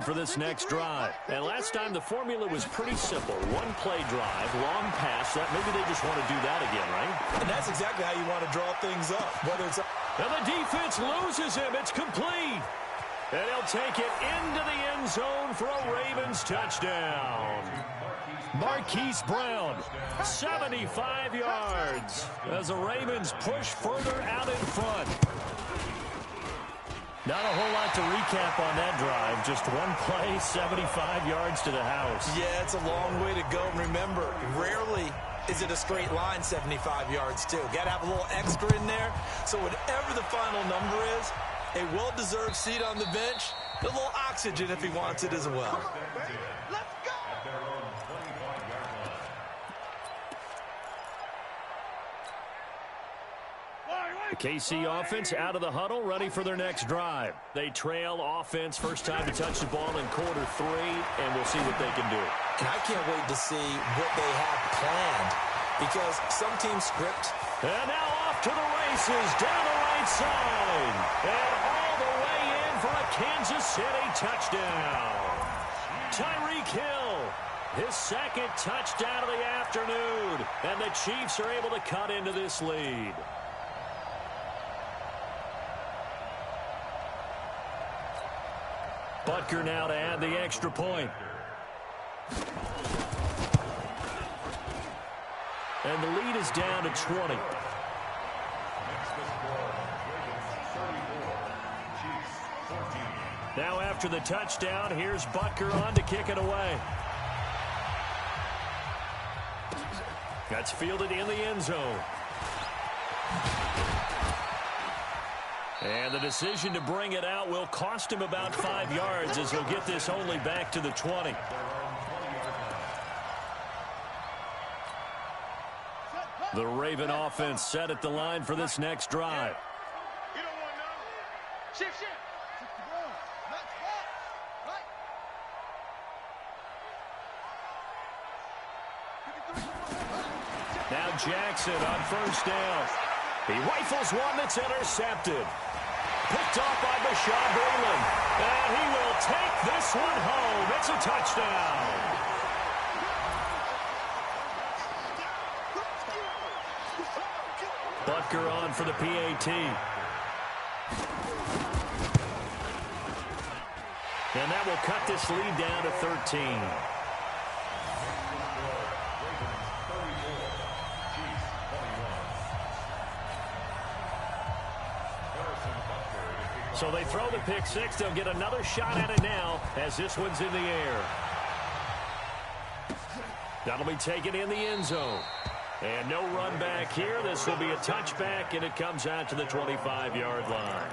For this next drive. And last time the formula was pretty simple. One play drive, long pass. That maybe they just want to do that again, right? And that's exactly how you want to draw things up. Whether it's and the defense loses him. It's complete. And he'll take it into the end zone for a Ravens touchdown. Marquise Brown, 75 yards as the Ravens push further out in front. Not a whole lot to recap on that drive. Just one play, 75 yards to the house. Yeah, it's a long way to go. Remember, rarely is it a straight line 75 yards, too. Got to have a little extra in there. So whatever the final number is, a well-deserved seat on the bench, a little oxygen if he wants it as well. Let's go! The KC offense out of the huddle, ready for their next drive. They trail offense, first time to touch the ball in quarter 3, and we'll see what they can do. And I can't wait to see what they have planned, because some teams script. And now off to the races, down the right side, and all the way in for a Kansas City touchdown. Tyreek Hill, his second touchdown of the afternoon, and the Chiefs are able to cut into this lead. Butker now to add the extra point. And the lead is down to 20. Now after the touchdown, here's Butker on to kick it away. That's fielded in the end zone. And the decision to bring it out will cost him about 5 yards as he'll get this only back to the 20. The Raven offense set at the line for this next drive. You don't want to know. Shift. Now Jackson on first down. He rifles one that's intercepted. Picked off by Bashaud Breeland. And he will take this one home. It's a touchdown. Butker on for the PAT. And that will cut this lead down to 13. So they throw the pick six. They'll get another shot at it now as this one's in the air. That'll be taken in the end zone. And no run back here. This will be a touchback, and it comes out to the 25-yard line.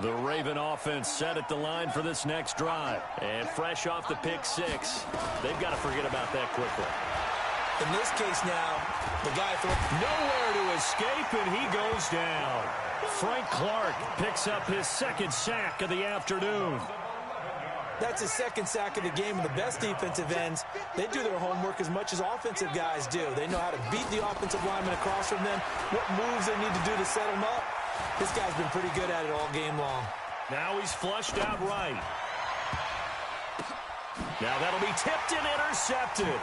The Raven offense set at the line for this next drive. And fresh off the pick six, they've got to forget about that quickly. In this case now, the guy nowhere to escape, and he goes down. Frank Clark picks up his second sack of the afternoon. That's his second sack of the game, and the best defensive ends, they do their homework as much as offensive guys do. They know how to beat the offensive lineman across from them, what moves they need to do to set them up. This guy's been pretty good at it all game long. Now he's flushed out right. Now that'll be tipped and intercepted.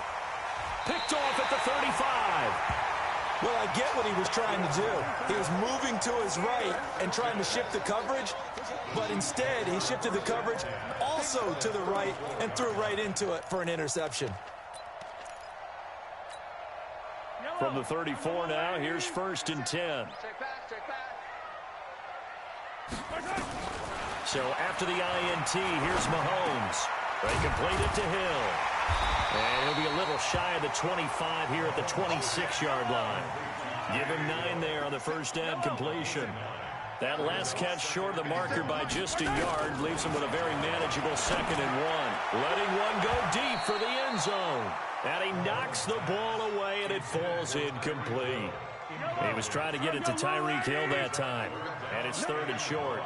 Picked off at the 35. Well, I get what he was trying to do. He was moving to his right and trying to shift the coverage, but instead he shifted the coverage also to the right and threw right into it for an interception. From the 34 now, here's 1st and 10. Check back. So after the INT, here's Mahomes. They complete it to Hill. And he'll be a little shy of the 25 here at the 26-yard line. Give him 9 there on the first down completion. That last catch short of the marker by just a yard leaves him with a very manageable 2nd and 1. Letting one go deep for the end zone. And he knocks the ball away, and it falls incomplete. He was trying to get it to Tyreek Hill that time. And it's 3rd and short.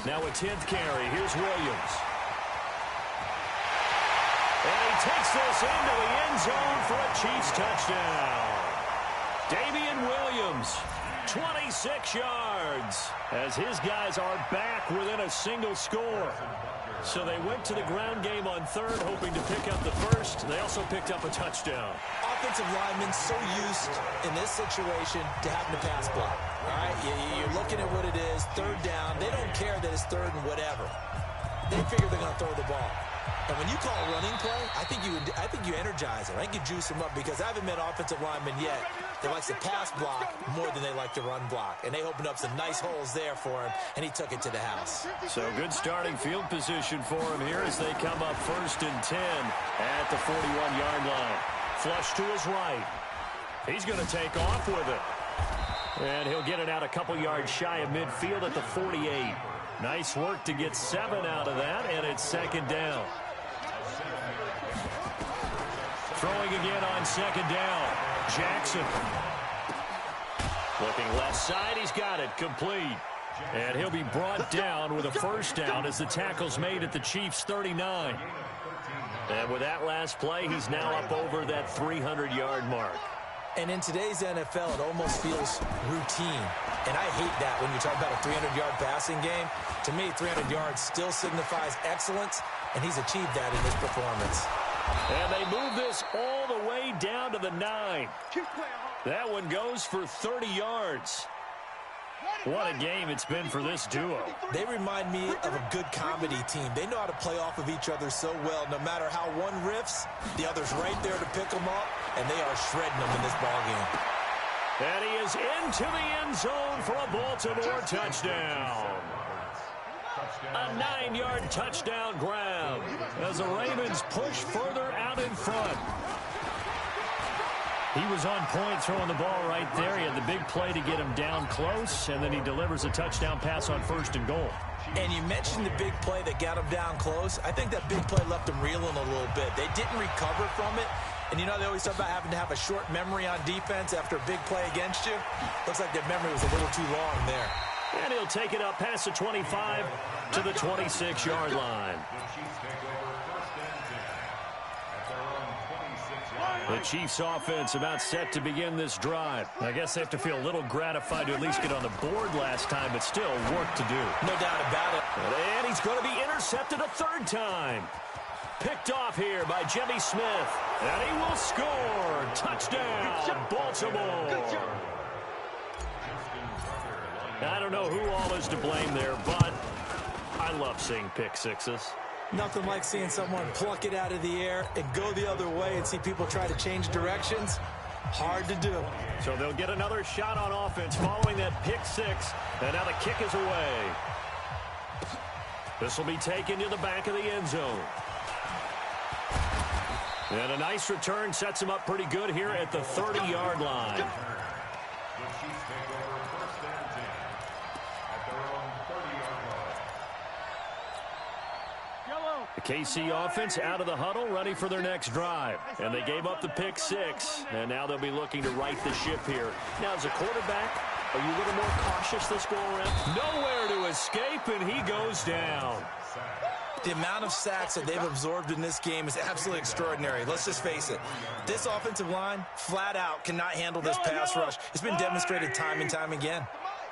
Now a 10th carry. Here's Williams. And he takes this into the end zone for a Chiefs touchdown. Damian Williams, 26 yards, as his guys are back within a single score. So they went to the ground game on third, hoping to pick up the first. They also picked up a touchdown. Offensive linemen so used in this situation to having to pass block. All right, you're looking at what it is, third down. They don't care that it's third and whatever. They figure they're going to throw the ball. And when you call a running play, I think you energize them. I think you juice them up, because I haven't met offensive linemen yet that likes to pass block more than they like to run block. And they opened up some nice holes there for him, and he took it to the house. So good starting field position for him here as they come up 1st and 10 at the 41-yard line. Flush to his right. He's going to take off with it. And he'll get it out a couple yards shy of midfield at the 48. Nice work to get 7 out of that, and it's 2nd down. Throwing again on 2nd down. Jackson. Looking left side, he's got it, complete. And he'll be brought down with a 1st down as the tackle's made at the Chiefs' 39. And with that last play, he's now up over that 300-yard mark. And in today's NFL, it almost feels routine. And I hate that when you talk about a 300-yard passing game. To me, 300 yards still signifies excellence, and he's achieved that in this performance. And they move this all the way down to the 9. That one goes for 30 yards. What a game it's been for this duo. They remind me of a good comedy team. They know how to play off of each other so well. No matter how one riffs, the other's right there to pick them up, and they are shredding them in this ballgame. And he is into the end zone for a Baltimore touchdown. A 9-yard touchdown grab as the Ravens push further out in front. He was on point throwing the ball right there. He had the big play to get him down close, and then he delivers a touchdown pass on 1st and goal. And you mentioned the big play that got him down close. I think that big play left him reeling a little bit. They didn't recover from it. And you know, they always talk about having to have a short memory on defense after a big play against you. Looks like their memory was a little too long there. And he'll take it up past the 25 to the 26-yard line. The Chiefs offense about set to begin this drive. I guess they have to feel a little gratified to at least get on the board last time, but still work to do. No doubt about it. And he's going to be intercepted a 3rd time. Picked off here by Jimmy Smith. And he will score. Touchdown, Baltimore. I don't know who all is to blame there, but I love seeing pick sixes. Nothing like seeing someone pluck it out of the air and go the other way and see people try to change directions. Hard to do. So they'll get another shot on offense following that pick 6. And now the kick is away. This will be taken to the back of the end zone. And a nice return sets him up pretty good here at the 30-yard line. The KC offense out of the huddle, ready for their next drive. And they gave up the pick 6, and now they'll be looking to right the ship here. Now, as a quarterback, are you a little more cautious this go-around? Nowhere to escape, and he goes down. The amount of sacks that they've absorbed in this game is absolutely extraordinary. Let's just face it. This offensive line, flat out, cannot handle this pass rush. It's been demonstrated time and time again.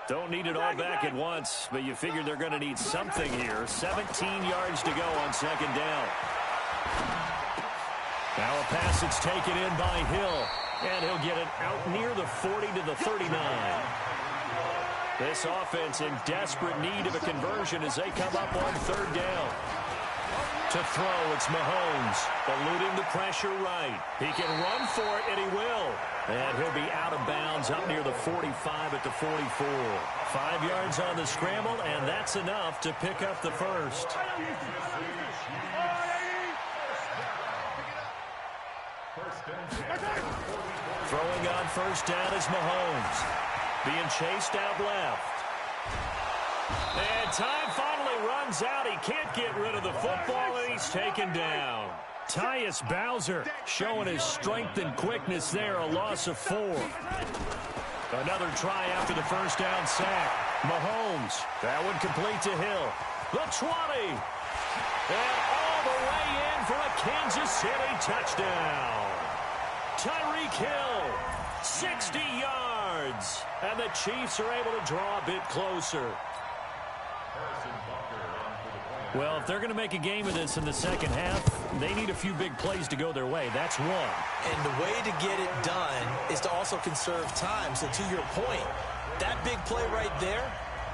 Don't need it all back at once, but you figure they're going to need something here. 17 yards to go on 2nd down. Now a pass that's taken in by Hill, and he'll get it out near the 40 to the 39. This offense in desperate need of a conversion as they come up on 3rd down. To throw, it's Mahomes, eluding the pressure right. He can run for it, and he will. And he'll be out of bounds up near the 45 at the 44. 5 yards on the scramble, and that's enough to pick up the first. Throwing on 1st down is Mahomes. Being chased out left. And time finally runs out. He can't get rid of the football, and he's taken down. Tyus Bowser showing his strength and quickness there, a loss of 4. Another try after the 1st down sack. Mahomes, that one complete to Hill. The 20. And all the way in for a Kansas City touchdown. Tyreek Hill, 60 yards. And the Chiefs are able to draw a bit closer. Well, if they're going to make a game of this in the second half, they need a few big plays to go their way. That's one. And the way to get it done is to also conserve time. So to your point, that big play right there,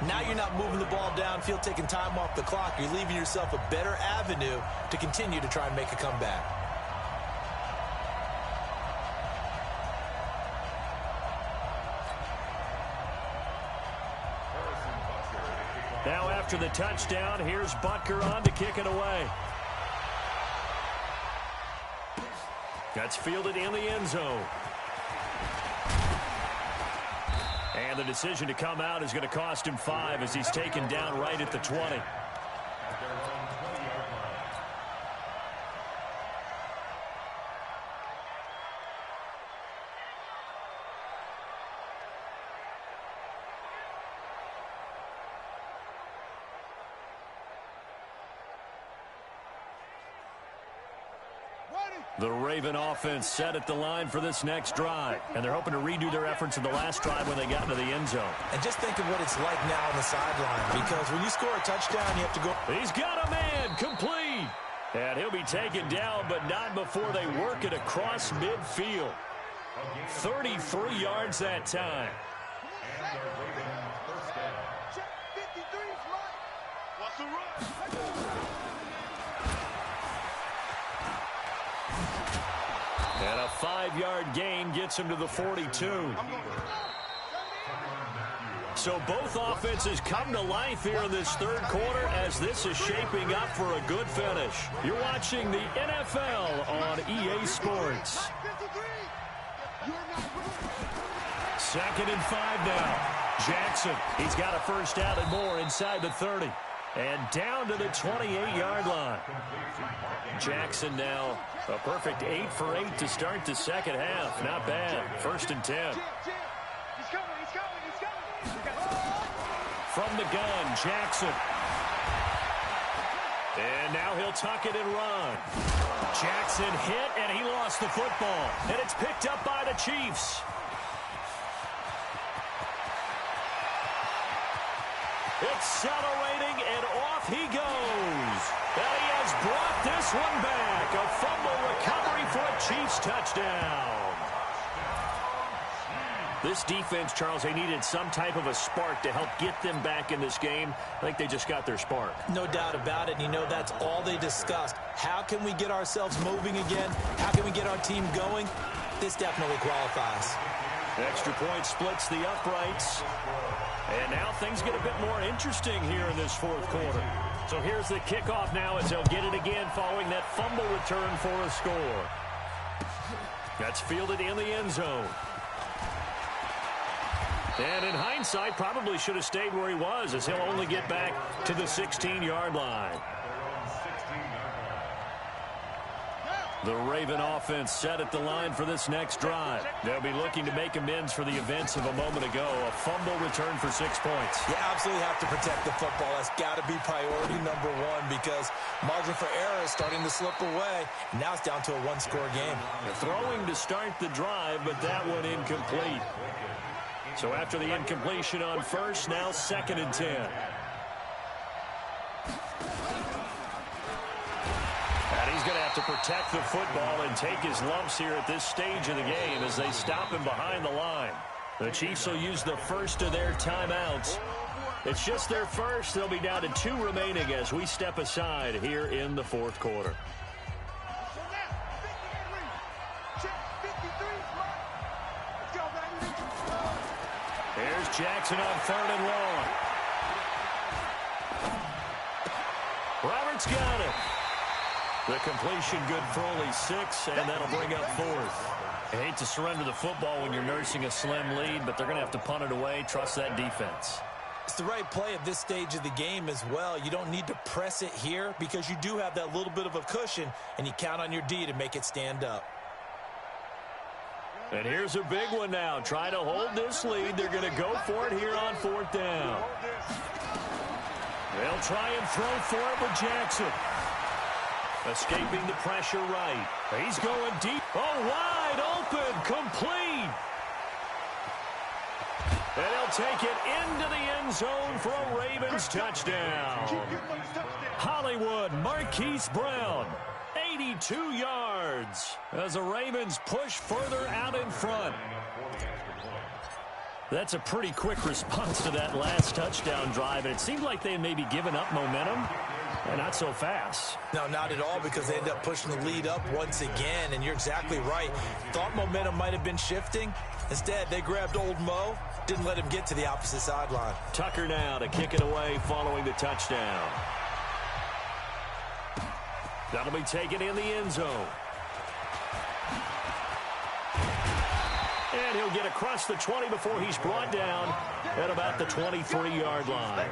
now you're not moving the ball downfield, taking time off the clock. You're leaving yourself a better avenue to continue to try and make a comeback. Now after the touchdown, here's Butker on to kick it away. That's fielded in the end zone. And the decision to come out is going to cost him 5 as he's taken down right at the 20. The Raven offense set at the line for this next drive. And they're hoping to redo their efforts in the last drive when they got into the end zone. And just think of what it's like now on the sideline. Because when you score a touchdown, you have to go. He's got a man complete. And he'll be taken down, but not before they work it across midfield. 33 yards that time. What's the rush? And a 5-yard gain gets him to the 42. So both offenses come to life here in this third quarter as this is shaping up for a good finish. You're watching the NFL on EA Sports. 2nd and 5 now. Jackson, he's got a first down and more inside the 30. And down to the 28-yard line. Jackson now a perfect 8 for 8 to start the second half. Not bad. 1st and 10. He's coming. From the gun, Jackson. And now he'll tuck it and run. Jackson hit, and he lost the football. And it's picked up by the Chiefs. Accelerating, and off he goes. And he has brought this one back. A fumble recovery for a Chiefs touchdown. This defense, Charles, they needed some type of a spark to help get them back in this game. I think they just got their spark. No doubt about it. You know, that's all they discussed. How can we get ourselves moving again? How can we get our team going? This definitely qualifies. Extra point splits the uprights. And now things get a bit more interesting here in this fourth quarter. So here's the kickoff now as they'll get it again following that fumble return for a score. That's fielded in the end zone. And in hindsight, probably should have stayed where he was as he'll only get back to the 16-yard line. The Raven offense set at the line for this next drive. They'll be looking to make amends for the events of a moment ago. A fumble return for 6 points. You absolutely have to protect the football. That's got to be priority number one because margin for error is starting to slip away. Now it's down to a one-score game. Throwing to start the drive, but that one incomplete. So after the incompletion on first, now 2nd and 10. And he's going to have to protect the football and take his lumps here at this stage of the game as they stop him behind the line. The Chiefs will use the first of their timeouts. It's just their first. They'll be down to 2 remaining as we step aside here in the fourth quarter. Here's Jackson on 3rd and long. Roberts got it. The completion good for only 6, and that'll bring up 4th. I hate to surrender the football when you're nursing a slim lead, but they're going to have to punt it away. Trust that defense. It's the right play at this stage of the game as well. You don't need to press it here because you do have that little bit of a cushion, and you count on your D to make it stand up. And here's a big one now. Trying to hold this lead. They're going to go for it here on 4th down. They'll try and throw for it with Jackson. Escaping the pressure right. He's going deep. Oh, wide open. Complete. And he'll take it into the end zone for a Ravens touchdown. Hollywood Marquise Brown, 82 yards as the Ravens push further out in front. That's a pretty quick response to that last touchdown drive, and it seemed like they had maybe given up momentum. And not so fast. No, not at all, because they end up pushing the lead up once again, and you're exactly right. Thought momentum might have been shifting. Instead, they grabbed old Mo, didn't let him get to the opposite sideline. Tucker now to kick it away following the touchdown. That'll be taken in the end zone. And he'll get across the 20 before he's brought down at about the 23-yard line.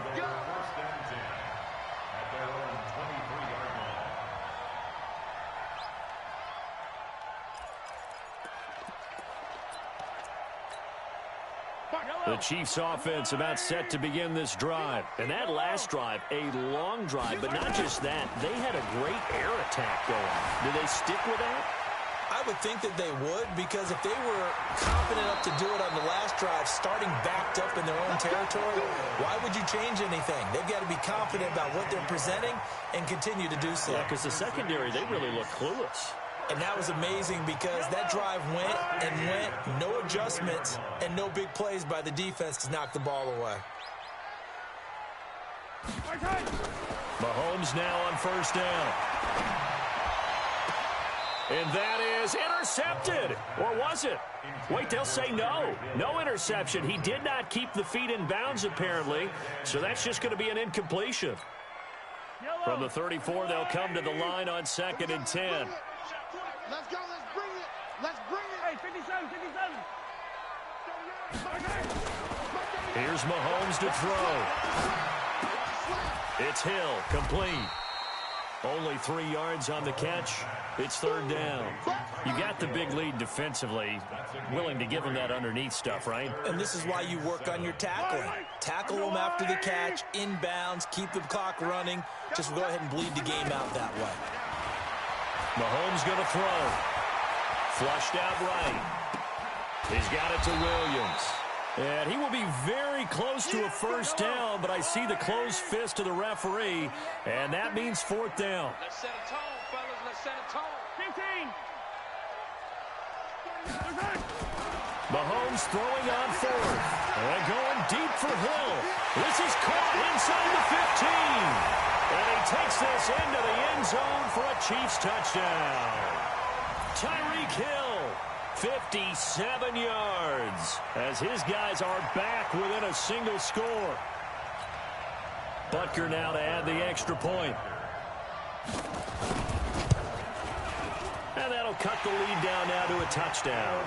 The Chiefs offense about set to begin this drive. And that last drive, a long drive, but not just that. They had a great air attack going. Do they stick with that? I would think that they would, because if they were confident enough to do it on the last drive, starting backed up in their own territory, why would you change anything? They've got to be confident about what they're presenting and continue to do so. Yeah, because the secondary, they really look clueless. And that was amazing, because that drive went and went, no adjustments, and no big plays by the defense to knock the ball away. Mahomes now on first down. And that is intercepted. Or was it? Wait, they'll say no. No interception. He did not keep the feet in bounds, apparently. So that's just going to be an incompletion. From the 34, they'll come to the line on 2nd and 10. Let's go. Let's bring it. Let's bring it. Hey, 57, 57. Here's Mahomes to throw. It's Hill, complete. Only 3 yards on the catch. It's 3rd down. You got the big lead defensively. Willing to give them that underneath stuff, right? And this is why you work on your tackling. Tackle them after the catch, inbounds, keep the clock running. Just go ahead and bleed the game out that way. Mahomes going to throw. Flushed out right. He's got it to Williams. And he will be very close to a first down, but I see the closed fist of the referee, and that means 4th down. Let's set a tone, fellas. Let's set a tone. 15. Mahomes throwing on 4th. And going deep for Hill. This is caught inside the 15. And he takes this into the end zone for a Chiefs touchdown. Tyreek Hill, 57 yards, as his guys are back within a single score. Butker now to add the extra point. And that'll cut the lead down now to a touchdown.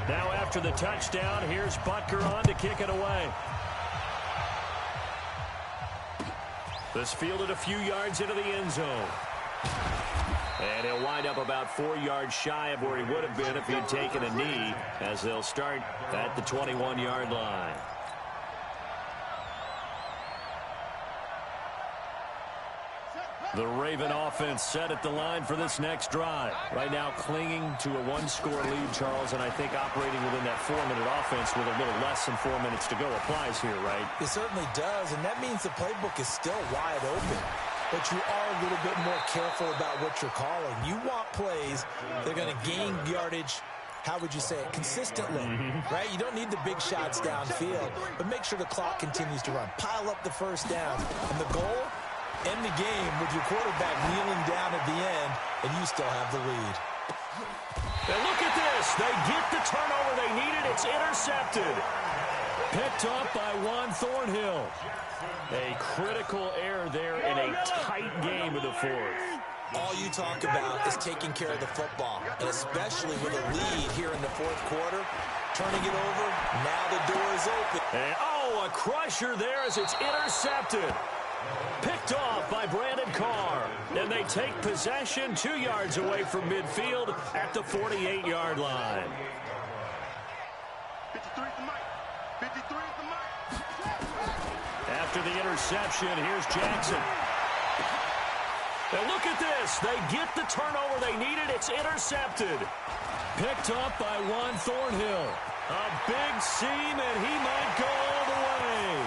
Now after the touchdown, here's Butker on to kick it away. This fielded a few yards into the end zone. And he'll wind up about 4 yards shy of where he would have been if he had taken a knee, as they'll start at the 21-yard line. The Raven offense set at the line for this next drive. Right now clinging to a 1-score lead, Charles, and I think operating within that 4-minute offense with a little less than 4 minutes to go applies here, right? It certainly does, and that means the playbook is still wide open. But you are a little bit more careful about what you're calling. You want plays that are going to gain yardage, how would you say it, consistently, right? You don't need the big shots downfield, but make sure the clock continues to run. Pile up the first down, and the goal, end the game with your quarterback kneeling down at the end, and you still have the lead. And look at this. They get the turnover they needed. It's intercepted. Picked up by Juan Thornhill. A critical error there in a tight game of the 4th. All you talk about is taking care of the football, and especially with a lead here in the 4th quarter. Turning it over, now the door is open. And, a crusher there as it's intercepted. Picked off by Brandon Carr. And they take possession 2 yards away from midfield at the 48-yard line. 53 is the mic. 53 is the mic. After the interception, here's Jackson. And look at this. They get the turnover they needed. It's intercepted. Picked up by Juan Thornhill. A big seam, and he might go all the way.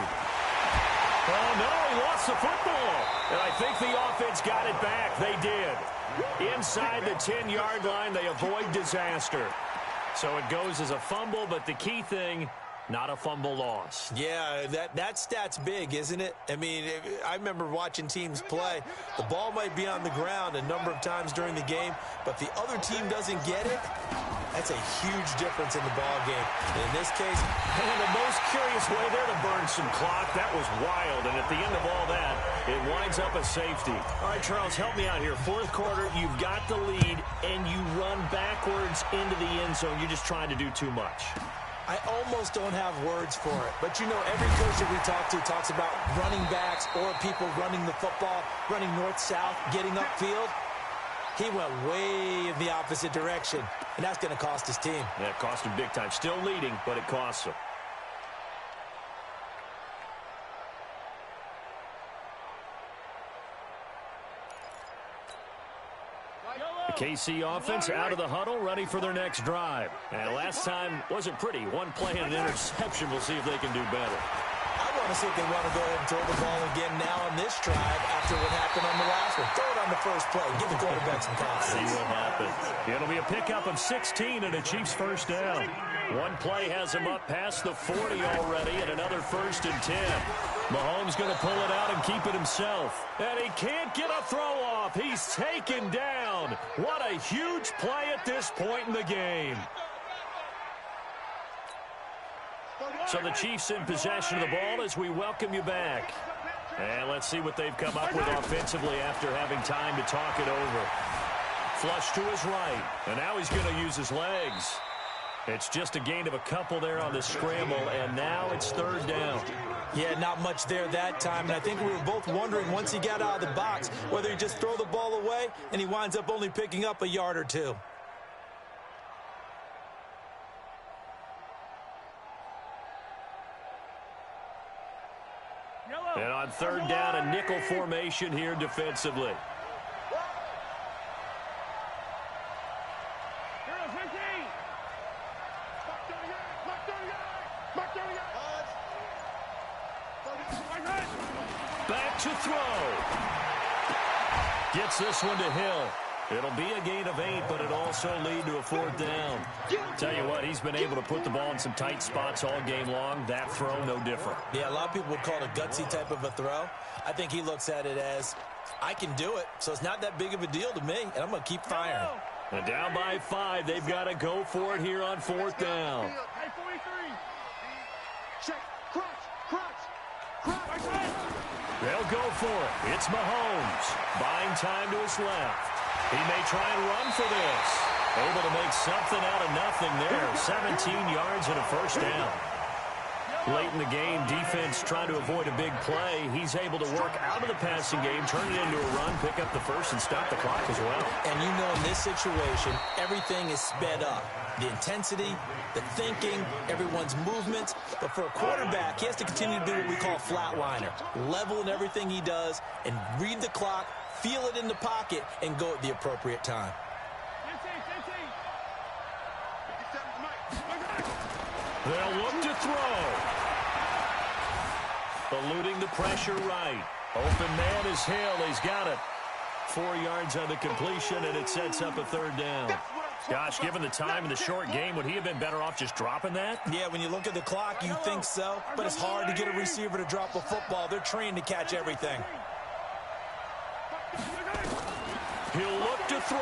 Oh, no, he lost the football. And I think the offense got it back. They did. Inside the 10-yard line, they avoid disaster. So it goes as a fumble, but the key thing, not a fumble loss. Yeah, that stat's big, isn't it? I mean, I remember watching teams play. The ball might be on the ground a number of times during the game, but the other team doesn't get it. That's a huge difference in the ball game. And in this case, and the most curious way there to burn some clock. That was wild. And at the end of all that, it winds up a safety. All right, Charles, help me out here. Fourth quarter, you've got the lead, and you run backwards into the end zone. You're just trying to do too much. I almost don't have words for it. But, you know, every coach that we talk to talks about running backs or people running the football, running north-south, getting upfield. He went way in the opposite direction, and that's going to cost his team. Yeah, it cost him big time. Still leading, but it costs him. The KC offense out of the huddle, ready for their next drive. And last time wasn't pretty. One play and an interception. We'll see if they can do better. I want to see if they want to go ahead and throw the ball again now on this drive after what happened on the last one. Throw it on the first play. Give the quarterback some confidence. See what happens. It'll be a pickup of 16 and a Chiefs first down. One play has him up past the 40 already, and another 1st and 10. Mahomes going to pull it out and keep it himself. And he can't get a throw off. He's taken down. What a huge play at this point in the game. So the Chiefs in possession of the ball as we welcome you back. And let's see what they've come up with offensively after having time to talk it over. Flush to his right. And now he's going to use his legs. It's just a gain of a couple there on the scramble, and now it's 3rd down. Yeah, not much there that time, and I think we were both wondering once he got out of the box whether he'd just throw the ball away, and he winds up only picking up a yard or two. And on 3rd down, a nickel formation here defensively. Back to throw. Gets this one to Hill. It'll be a gain of 8, but it'll also lead to a 4th down. Tell you what, he's been able to put the ball in some tight spots all game long. That throw, no different. Yeah, a lot of people would call it a gutsy type of a throw. I think he looks at it as, I can do it, so it's not that big of a deal to me, and I'm going to keep firing. And down by 5, they've got to go for it here on 4th down. They'll go for it. It's Mahomes. Buying time to his left. He may try and run for this. Able to make something out of nothing there. 17 yards and a 1st down. Late in the game, defense trying to avoid a big play. He's able to work out of the passing game, turn it into a run, pick up the 1st, and stop the clock as well. And you know in this situation, everything is sped up. The intensity, the thinking, everyone's movement. But for a quarterback, he has to continue to do what we call flatliner. Level in everything he does and read the clock, feel it in the pocket, and go at the appropriate time. They'll look to throw. Eluding the pressure right. Open man is Hill. He's got it. 4 yards on the completion, and it sets up a 3rd down. Gosh, given the time in the short game, would he have been better off just dropping that? Yeah, when you look at the clock, you think so. But it's hard to get a receiver to drop a football. They're trained to catch everything. He'll look to throw.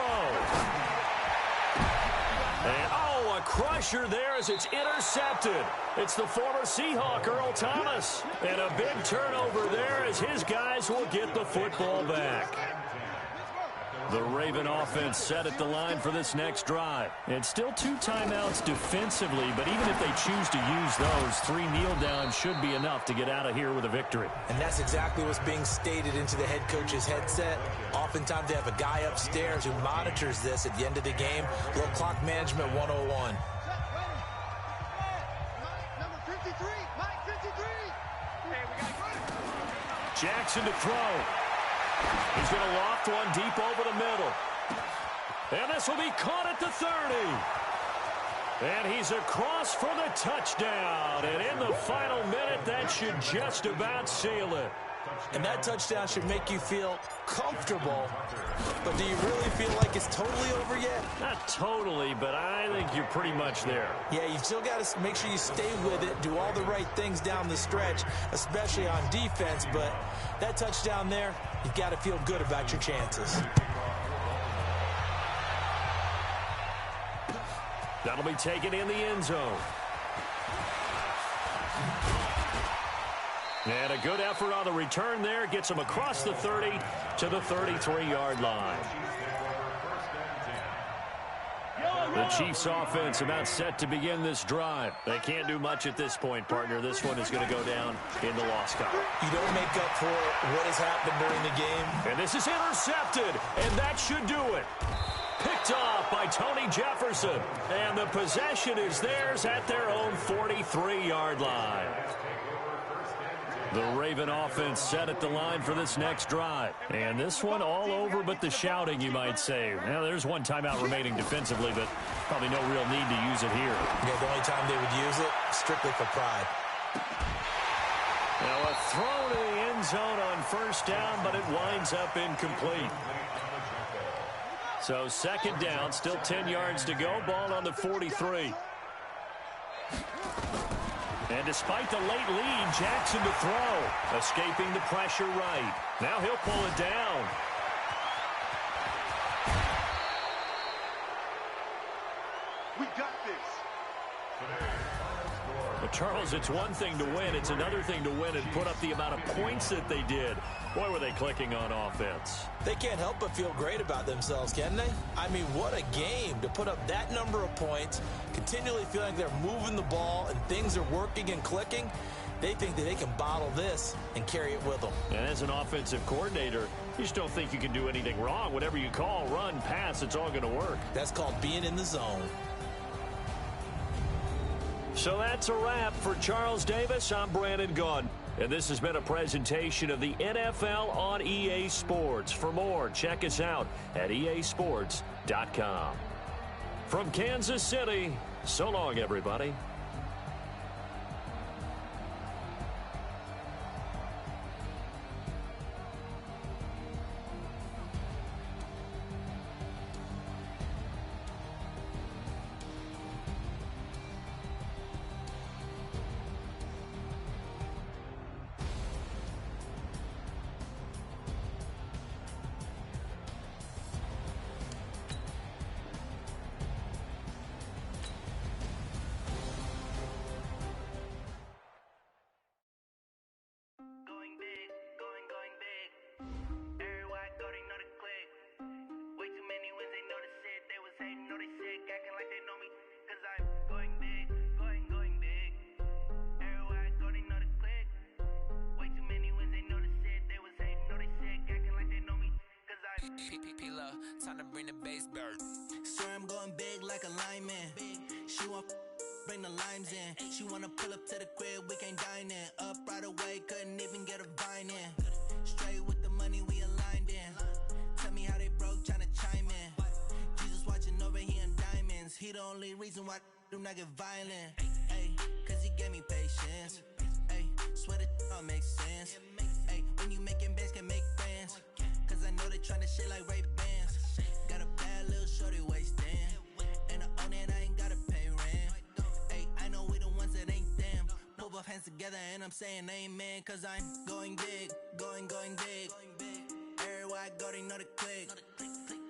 And, oh, a crusher there as it's intercepted. It's the former Seahawk, Earl Thomas. And a big turnover there as his guys will get the football back. The Raven offense set at the line for this next drive. And still 2 timeouts defensively, but even if they choose to use those, 3 kneel downs should be enough to get out of here with a victory. And that's exactly what's being stated into the head coach's headset. Oftentimes they have a guy upstairs who monitors this at the end of the game. Little clock management 101. Jackson to throw. He's going to loft one deep over the middle. And this will be caught at the 30. And he's across for the touchdown. And in the final minute, that should just about seal it. And that touchdown should make you feel comfortable. But do you really feel like it's totally over yet? Not totally, but I think you're pretty much there. Yeah, you've still got to make sure you stay with it, do all the right things down the stretch, especially on defense. But that touchdown there, you've got to feel good about your chances. That'll be taken in the end zone. And a good effort on the return there. Gets him across the 30 to the 33-yard line. The Chiefs offense about set to begin this drive. They can't do much at this point, partner. This one is going to go down in the loss column. You don't make up for what has happened during the game. And this is intercepted, and that should do it. Picked off by Tony Jefferson. And the possession is theirs at their own 43-yard line. The Raven offense set at the line for this next drive. And this one all over but the shouting, you might say. Now, there's one timeout remaining defensively, but probably no real need to use it here. Yeah, the only time they would use it, strictly for pride. Now, a throw to the end zone on first down, but it winds up incomplete. So second down, still 10 yards to go. Ball on the 43. And despite the late lead, Jackson to throw. Escaping the pressure right. Now he'll pull it down. We got this. But Charles, it's one thing to win. It's another thing to win and put up the amount of points that they did. Boy, were they clicking on offense. They can't help but feel great about themselves, can they? I mean, what a game to put up that number of points, continually feeling like they're moving the ball and things are working and clicking. They think that they can bottle this and carry it with them. And as an offensive coordinator, you just don't think you can do anything wrong. Whatever you call, run, pass, it's all going to work. That's called being in the zone. So that's a wrap for Charles Davis. I'm Brandon Gunn. And this has been a presentation of the NFL on EA Sports. For more, check us out at easports.com. From Kansas City, so long, everybody. Time to bring the bass bird. Swear I'm going big like a lineman. She want bring the limes in. She wanna pull up to the crib, we can't dine in. Up right away, couldn't even get a vine in. Straight with the money we aligned in. Tell me how they broke, tryna chime in. Jesus watching over here in diamonds. He the only reason why do not get violent. Ay, cause he gave me patience. Ay, swear that all makes sense. Ay, when you making bands can make friends. Cause I know they tryna shit like Ray-Bans. Got a bad little shorty wasting. And I own it, I ain't gotta pay rent. Ay, I know we the ones that ain't them. Put both hands together and I'm saying amen. Cause I'm going big, going big. Everywhere I go, they know the click.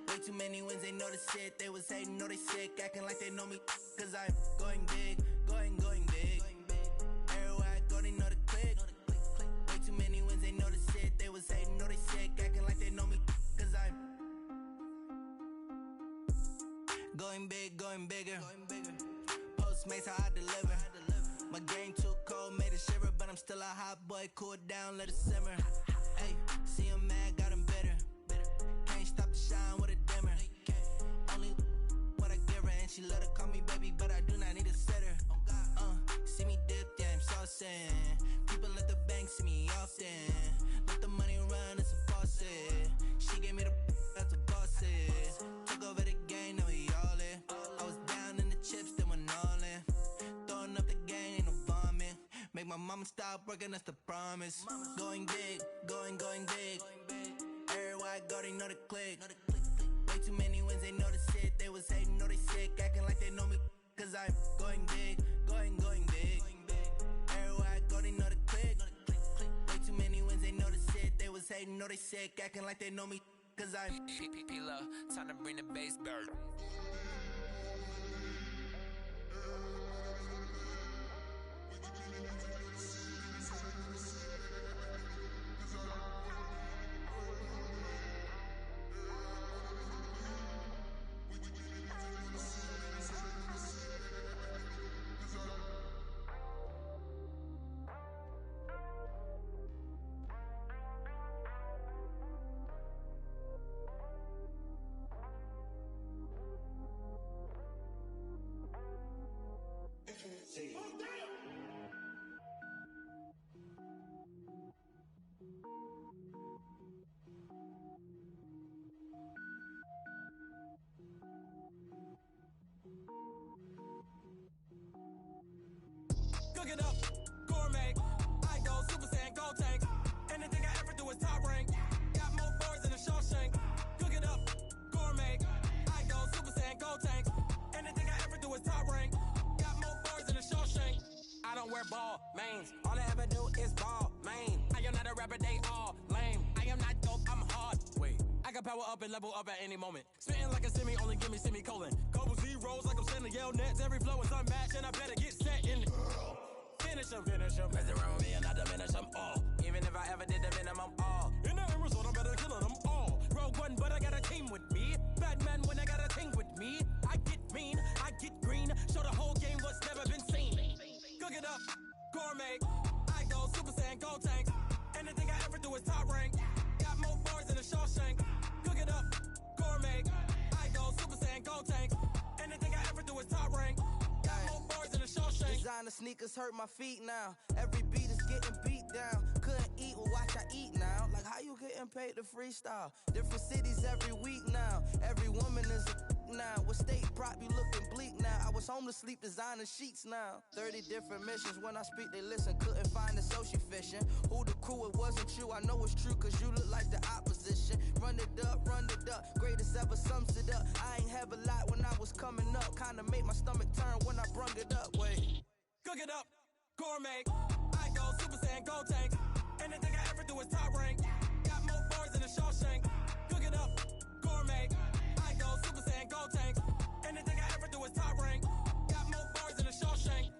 Way too many wins, they know the shit. They was hating, know they sick, acting like they know me. Cause I'm going big, going big. Everywhere I go, they know the click. Way too many wins, they know the shit. They was hating, know they sick, acting like they know me. Cause I'm going big, going bigger. Postmates how I deliver. My game too cold, made it shiver, but I'm still a hot boy. Cool it down, let it simmer. Hey, see him mad, got him bitter. Can't stop the shine with a dimmer. Only what I give her, and she let her call me baby, but I do not need a sitter. See me dip, yeah, I'm saucing. People at the bank see me often. Looked Mama, stop working, that's the promise. Going big, going big. Everywhere I go, they know the click. Way too many wins, they know the shit. They was hating, know they sick, acting like they know me. Cause I'm going big, going big. Everywhere I go, they know the click. Way too many wins, they know the shit. They was hating, know they sick, acting like they know me. Cause I'm P-P-P-Love, time to bring the bass bird. Cook it up, gourmet. I go Super Saiyan, gold tank. Anything I ever do is top rank. Got more birds than a Shawshank. Cook it up, gourmet. I go Super Saiyan, gold tank. Anything I ever do is top rank. Got more birds than a Shawshank. I don't wear ball mains. All I ever do is ball main. I am not a rapper, they all lame. I am not dope, I'm hard. Wait, I can power up and level up at any moment. Spitting like a semi, only give me semicolon. Couple zeros like I'm sending yell nets. Every flow is unmatched and I better get set in. Finish them. Mess around with me and I diminish them all. Even if I ever did the minimum all. In the end result, I'm better killing them all. Rogue One, but I got a team with me. Batman when I got a team with me. I get mean, I get green. Show the whole game what's never been seen. Cook it up, gourmet. I go Super Saiyan, gold tank. Anything I ever do is top rank. Got more bars than a Shawshank. Cook it up, gourmet. I go Super Saiyan, gold tank. Anything I ever do is top rank. Got more bars than a Shawshank. Designer sneakers hurt my feet now. Every beat is getting beat down. Couldn't eat, well watch I eat now. Like how you getting paid to freestyle? Different cities every week now. Every woman is a now. What state prop you looking bleak now? I was home to sleep designer sheets now. 30 different missions. When I speak they listen. Couldn't find it so she fishing. Who the crew, it wasn't you. I know it's true cause you look like the opposition. Run it up. Greatest ever sums it up. I ain't have a lot when I was coming up. Kinda made my stomach turn when I brung it up. Wait. Cook it up, gourmet. I go Super Saiyan, gold tank. Anything I ever do is top rank. Got more bars than a Shawshank. Cook it up, gourmet. I go Super Saiyan, gold tank. Anything I ever do is top rank. Got more bars than a Shawshank.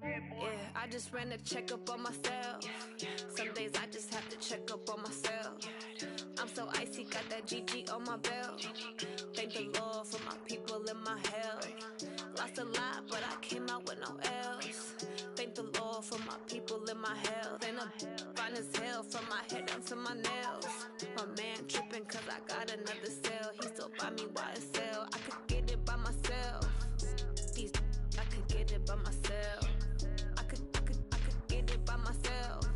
Yeah, I just ran a checkup on myself. Some days I just have to check up on myself. I'm so icy, got that GG on my belt. Thank the Lord for my people in my health. Lost a lot, but I came out with no L's. Thank the Lord for my people in my health. And I'm fine as hell from my head down to my nails. My man tripping cause I got another cell. He still buy me YSL. I could get it by myself. These I could get it by myself. I could get it by myself.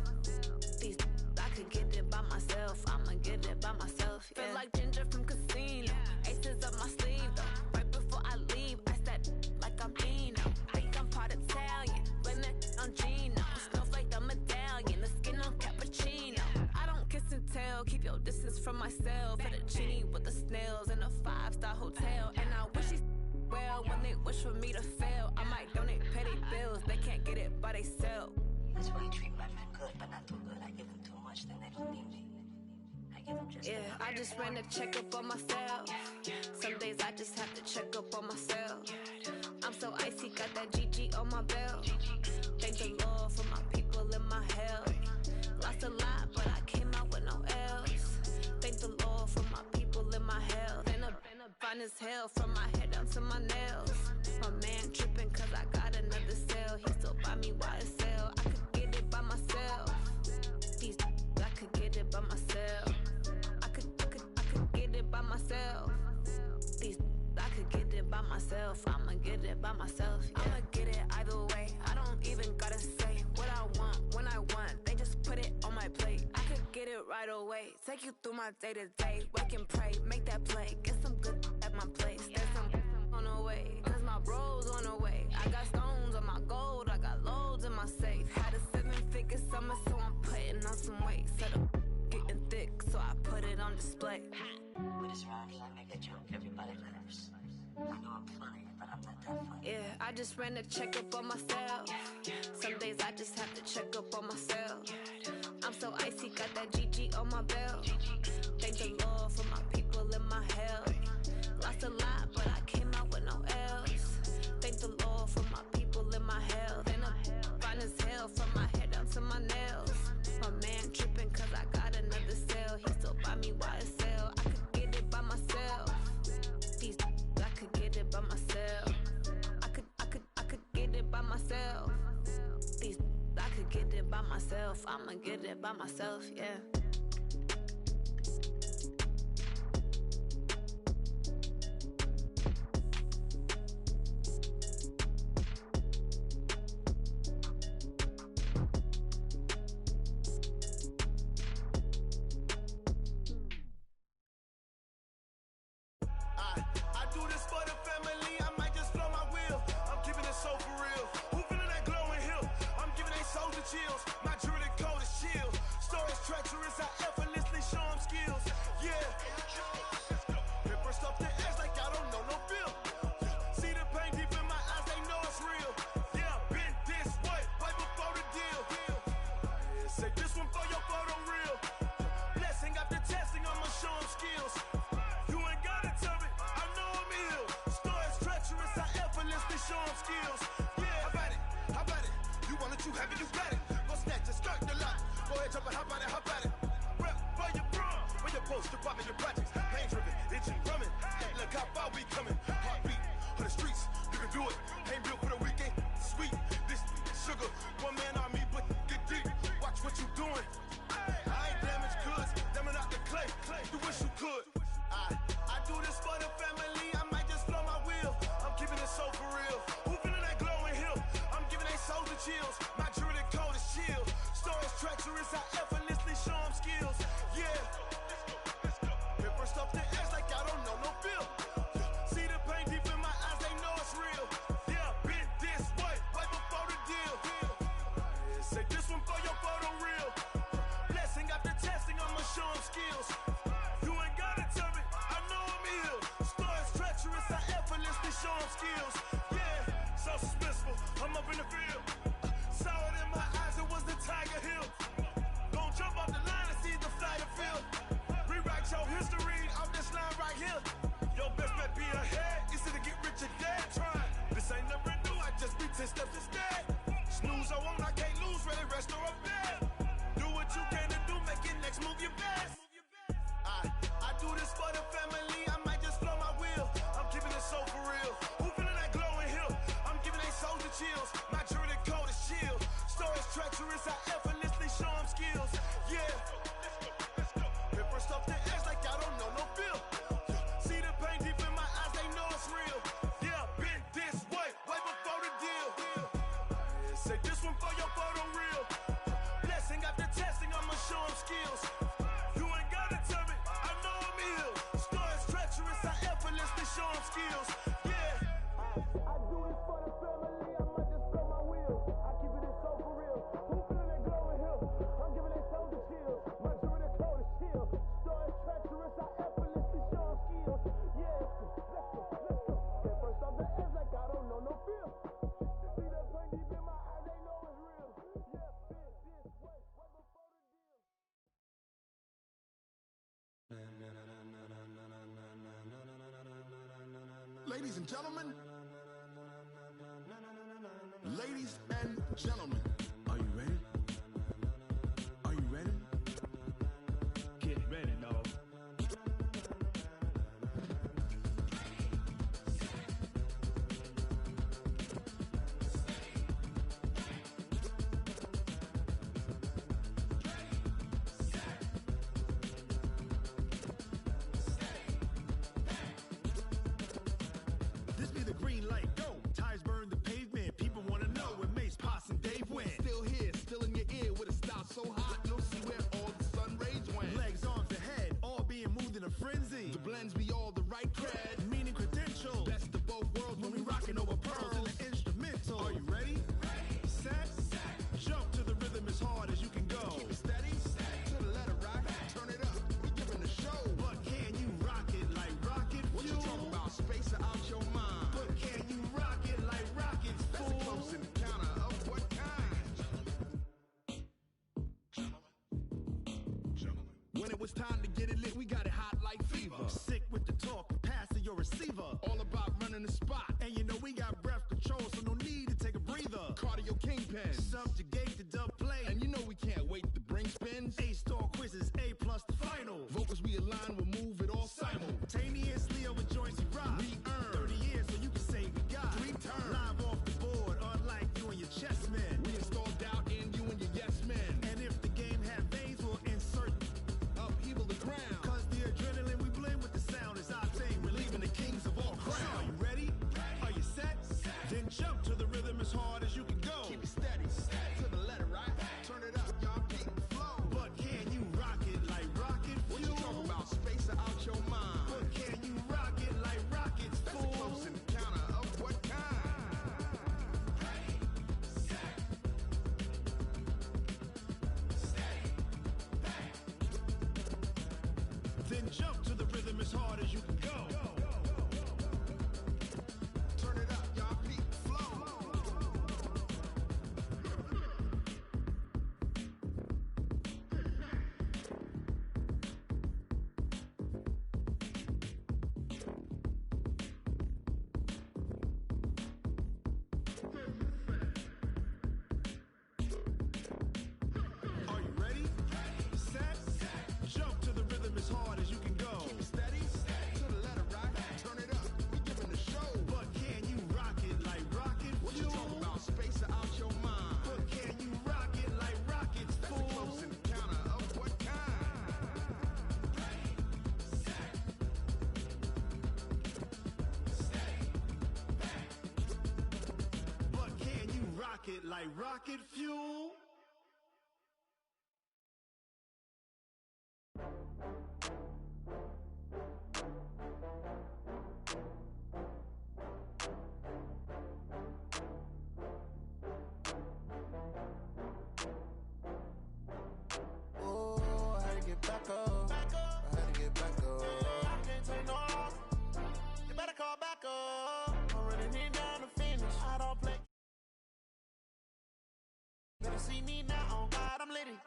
These I could get it by myself. I'ma get it by myself. Yeah. Feel like Ginger from Casino. Aces up my sleeve though. Right before I leave, I said like I'm Dino. Think I'm part Italian. Blame it on Gino. Snowflake the medallion. The skin on cappuccino. I don't kiss and tell. Keep your distance from myself. Fettuccine with the snails in a 5-star hotel. And I wish he's well when they wish for me to fail. I might donate petty bills. They can't get it by they sell. That's why you treat my men good, but not too good. I give them too much, then they don't need me. I give them just yeah, I just ran a checkup on myself. Some days I just have to check up on myself. I'm so icy, got that GG on my belt. Thank the Lord for my people in my health. Lost a lot, but I came out with no L's. Thank the Lord for my people in my health. And I'm fine as hell from my head down to my nails. My man tripping cause I got another cell. He still buy me YSL. I could get it by myself. These I could get it by myself. I could get it by myself. These I could get it by myself. I'ma get it by myself. Yeah. I'ma get it either way. I don't even gotta say what I want when I want. They just put it on my plate. I could get it right right away. Take you through my day-to-day. Wake and pray, make that play. Get some good at my place. There's some on the way, cause my bros on the way. I got stones on my gold, I got loads in my safe. Had a 7-figure summer, so I'm putting on some weight. Set up getting thick, so I put it on display. With this round, I make a joke, everybody laughs. I know I'm funny, but I'm not that funny. Yeah, I just ran a checkup on myself. Some days I just have to check up on myself. I'm so icy, got that GG on my belt. Thank the Lord for my people in my health. Lost a lot, but I came out with no else. Thank the Lord for my people in my health. And I'm fine as hell from my head down to my nails. My man tripping cause I got another cell. He still buy me YSL. I could get it by myself. These I could get it by myself. I could get it by myself. These I could get it by myself. I'ma get it by myself, yeah. I do this for the family, I might just blow my wheel. I'm keeping it so for real. Who feeling that glowing hill? I'm giving they soldier chills. My jewelry code is chill. Stories treacherous, I effortlessly show them skills. Yeah. Hit first up the edge like I don't know no feel. See the pain deep in my eyes, they know it's real. Yeah, been this way, right before the deal. Say this one for your photo real. Blessing after testing, I'ma show them skills. You ain't gotta tell me, I know I'm ill. Stories treacherous, I effortlessly show them skills. Yeah, how about it? You want it, you have it, you got it. Go snatch it, skirt the lot. Go ahead, jump it, how about it? Rep for your bro, for your poster, popping your projects. Pain driven, itching, drumming. Look how far we coming. Heartbeat for the streets, you can do it. Ain't built for the weekend, sweet. This sugar, one man army, but get deep. Watch what you doing. I ain't damaged goods, damn it out the clay. You wish you could. I do this for the family, I might just blow my wheel. I'm keeping it so for real. Who feeling that glowing hill? I'm giving they soldier chills. My jewelry code is chill. Stories treacherous, I effortlessly show them skills. Yeah. Hit first up the edge like I don't know no feel. See the pain deep in my eyes, they know it's real. Yeah, been this way, right before the deal. Say this one for your photo real. Blessing after testing, I'ma show them skills. You ain't gotta tell me, I know I'm ill. Stories treacherous, I effortlessly show them skills. Yeah, so suspenseful, I'm up in the field. Saw it in my eyes, it was the Tiger Hill. Gon' jump off the line and see the flight of field. Rewrite your history off this line right here. Your best bet be ahead, easy to get rich or dead trying. This ain't never new, I just be 10 steps instead. Snooze I won't, I can't lose, ready, rest or up bed. Do what you can to do, make it next move your best. I do this for the family, I might just blow my wheel. I'm keeping it so for real. Who feeling that glowing hill? I'm giving they soldier chills. My jewelry code is chill. Stories treacherous, I effortlessly show them skills. Yeah. Hit first up the edge like I don't know no feel. See the pain deep in my eyes, they know it's real. Yeah, been this way, right before the deal. Say this one for your photo real. Blessing after testing, I'ma show them skills. You ain't gotta tell me, I know I'm ill. Stories treacherous, I effortlessly show them skills. Yeah. I do this for the family, I might just blow my wheel. I keep it so for real. Who feeling that glowing hill? I'm giving they soldier chills. My jewelry code is chill. Stories treacherous, I effortlessly show them skills. Yeah. Let's go. Get first off the edge like I don't know no feel. See the pain deep in my eyes, they know it's real. Yeah, been this way, right before the deal. Ladies and gentlemen, ladies and gentlemen, are you ready? Are you ready? Get ready, dog. This be the green light, go. Tires burn the pavement. People wanna know when Mace, Poss, and Dave win. blends be all the right cred. Meaning credentials. Best of both worlds when we rockin' over pearls in the instrumental. Are you ready? Set. Jump to the rhythm as hard as you can go. Keep it steady. To the letter right. Turn it up. We giving the show. But can you rock it like rocket fuel? What you talking about? Space out your mind. But can you rock it like rockets, fool? That's a close encounter of what kind? When it was time to get it lit, we got it hot like fever. Sick with the talk, passing your receiver. All about running the spot. And you know we got breath control, so no need to take a breather. Cardio kingpin. Subjugate the dub play. And you know we can't wait to bring spins. A-star quizzes, A+ the final. Vocals we align, we'll move it all simultaneously over joints we rock. We earn 30 years, so you can say we got 3 turns. Live off the board, unlike you and your chess men. We install doubt in you and your yes men. And if the game had veins, we'll insert upheaval the ground. Cause the adrenaline we blend with the sound is our thing. We're leaving the kings of all crowns. So are you ready? Are you set? Then jump to the rhythm as hard as you can go. Keep it steady. To the letter right. Turn it up, y'all keep the flow. But can you rock it like rocket fuel? What you talking about? Space out your mind. But can you rock it like rockets, fool? That's a close encounter of what kind? Then jump to the rhythm as hard as you can go. Turn it up, y'all peak flow. Are you ready? Set. Jump to the rhythm as hard as you can go. Keep it steady. To the letter right. Turn it up. We giving the show. But can you rock it like rocket fuel? What you talking about? Space out your mind. But can you rock it like rockets, fool? That's a close encounter of what kind? But can you rock it like rocket fuel? Oh, I had to get back up. I had to get back up. I can't take no loss. You better call back up. I'm running it down to finish. I don't play. Better see me now. Oh God, I'm litty.